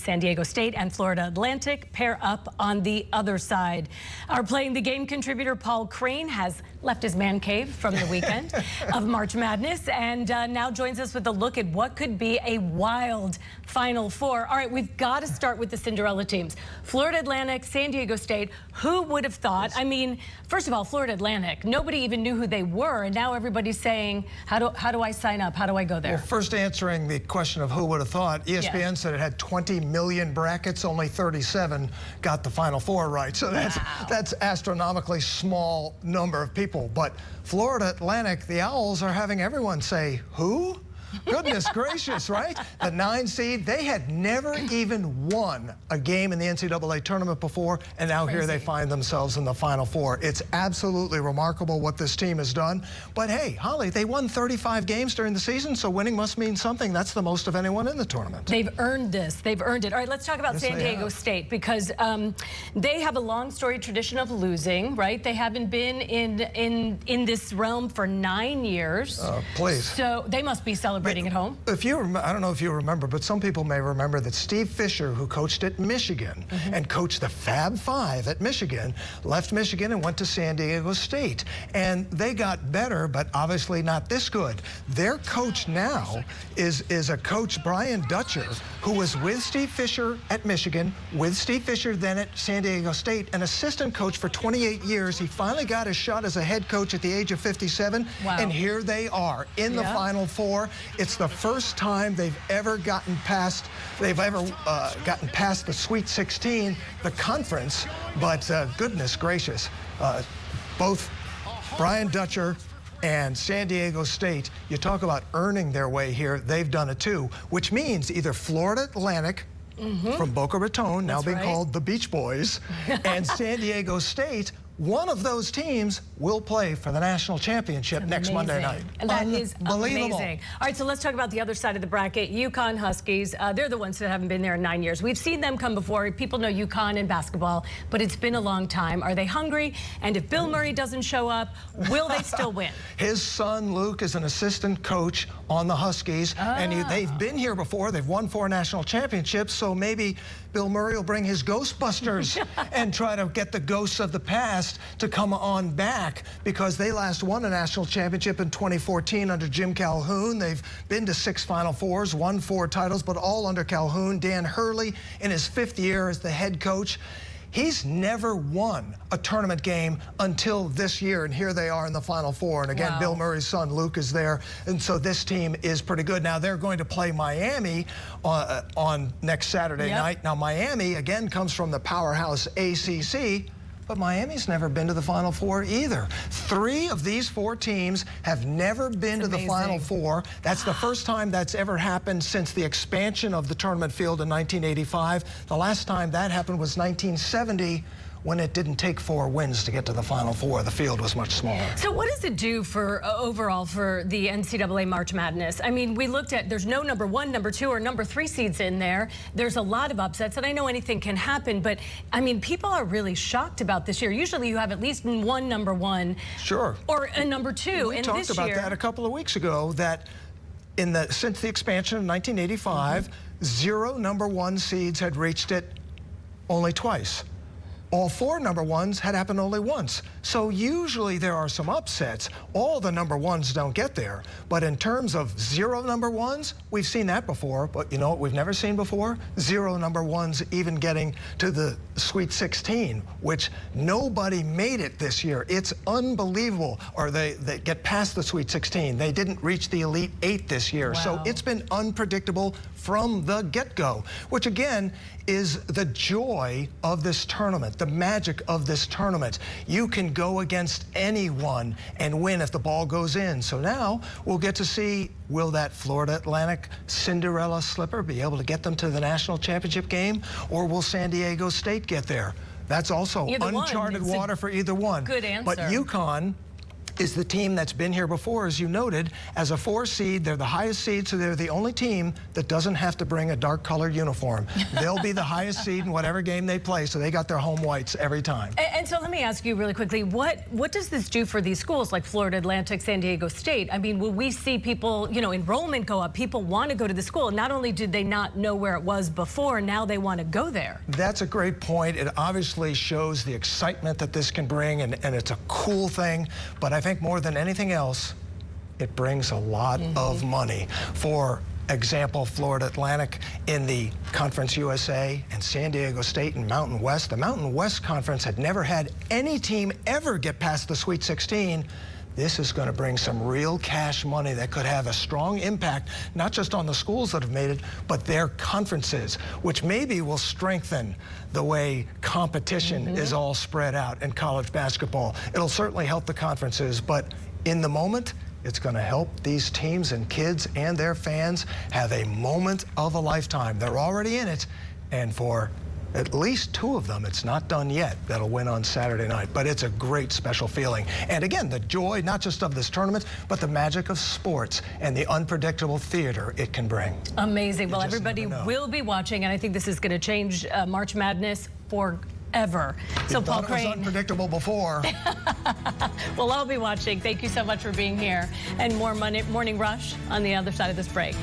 San Diego State and Florida Atlantic pair up on the other side. Our Playing the Game contributor Paul Crane has left his man cave from the weekend of March Madness and now joins us with a look at what could be a wild Final Four. All right, we've got to start with the Cinderella teams. Florida Atlantic, San Diego State. Who would have thought? I mean, first of all, Florida Atlantic, nobody even knew who they were, and now everybody's saying, how do I sign up? How do I go there? Well, first answering the question of who would have thought, ESPN said it had 20 million brackets, only 37 got the Final Four right. So that's astronomically small number of people. But Florida Atlantic, the Owls are having everyone say, who? Goodness gracious, right? The 9 seed, they had never even won a game in the NCAA tournament before, and now here they find themselves in the Final Four. It's absolutely remarkable what this team has done. But hey, Holly, they won 35 games during the season, so winning must mean something. That's the most of anyone in the tournament. They've earned this. They've earned it. All right, let's talk about San Diego State, because they have a long storied tradition of losing, right? They haven't been in this realm for 9 years. Please. So they must be celebrating at home. If you I don't know if you remember, but some people may remember that Steve Fisher, who coached at Michigan and coached the Fab Five at Michigan, left Michigan and went to San Diego State. And they got better, but obviously not this good. Their coach now is a coach, Brian Dutcher, who was with Steve Fisher at Michigan, with Steve Fisher then at San Diego State, an assistant coach for 28 years. He finally got his shot as a head coach at the age of 57. Wow. And here they are in the Final Four. It's the first time they've ever gotten past the Sweet 16, the conference. But goodness gracious, both Brian Dutcher and San Diego State, you talk about earning their way here, they've done it too, which means either Florida Atlantic from Boca Raton, now being called the Beach Boys, and San Diego State, one of those teams will play for the national championship next Monday night. And that is amazing. All right, so let's talk about the other side of the bracket. UConn Huskies, they're the ones that haven't been there in 9 years. We've seen them come before. People know UConn in basketball, but it's been a long time. Are they hungry? And if Bill Murray doesn't show up, will they still win? His son, Luke, is an assistant coach on the Huskies, and they've been here before. They've won 4 national championships, so maybe Bill Murray will bring his Ghostbusters and try to get the ghosts of the past to come on back, because they last won a national championship in 2014 under Jim Calhoun. They've been to 6 Final Fours, won 4 titles, but all under Calhoun. Dan Hurley, in his 5th year as the head coach, he's never won a tournament game until this year, and here they are in the Final Four. And again, Bill Murray's son, Luke, is there, and so this team is pretty good. Now, they're going to play Miami on next Saturday night. Now, Miami, again, comes from the powerhouse ACC, but Miami's never been to the Final Four either. 3 of these 4 teams have never been to the Final Four. That's the first time that's ever happened since the expansion of the tournament field in 1985. The last time that happened was 1970, when it didn't take 4 wins to get to the Final Four. The field was much smaller. So what does it do for overall for the NCAA March Madness? I mean, we looked at, there's no number 1, number 2, or number 3 seeds in there. There's a lot of upsets, and I know anything can happen, but I mean, people are really shocked about this year. Usually you have at least one number 1. Sure. Or a number 2. We talked about that a couple of weeks ago, that since the expansion of 1985, 0 number 1 seeds had reached it only twice. All 4 number 1s had happened only once. So usually there are some upsets. All the number 1s don't get there. But in terms of 0 number 1s, we've seen that before. But you know what we've never seen before? 0 number 1s even getting to the Sweet 16, which nobody made it this year. It's unbelievable. Or they get past the Sweet 16. They didn't reach the Elite 8 this year. So it's been unpredictable from the get-go, which again is the joy of this tournament, the magic of this tournament. You can go against anyone and win if the ball goes in. So now we'll get to see, will that Florida Atlantic Cinderella slipper be able to get them to the national championship game, or will San Diego State get there? That's also uncharted water for either one. Good answer. But UConn is the team that's been here before, as you noted. As a 4 seed, they're the highest seed, so they're the only team that doesn't have to bring a dark-colored uniform. They'll be the highest seed in whatever game they play, so they got their home whites every time. And so let me ask you really quickly, what does this do for these schools like Florida Atlantic, San Diego State? I mean, will we see people, you know, enrollment go up? People want to go to the school. Not only did they not know where it was before, now they want to go there. That's a great point. It obviously shows the excitement that this can bring, and it's a cool thing. But I think more than anything else, it brings a lot of money. For example, Florida Atlantic in the Conference USA and San Diego State and Mountain West. The Mountain West Conference had never had any team ever get past the Sweet 16. This is going to bring some real cash money that could have a strong impact, not just on the schools that have made it, but their conferences, which maybe will strengthen the way competition is all spread out in college basketball. It'll certainly help the conferences, but in the moment, it's going to help these teams and kids and their fans have a moment of a lifetime. They're already in it, and for at least 2 of them, it's not done yet, that'll win on Saturday night. But it's a great special feeling. And again, the joy, not just of this tournament, but the magic of sports and the unpredictable theater it can bring. Amazing. Well, everybody will be watching, and I think this is going to change March Madness forever. So, Paul Crane. It was unpredictable before. Well, I'll be watching. Thank you so much for being here. And more Morning Rush on the other side of this break.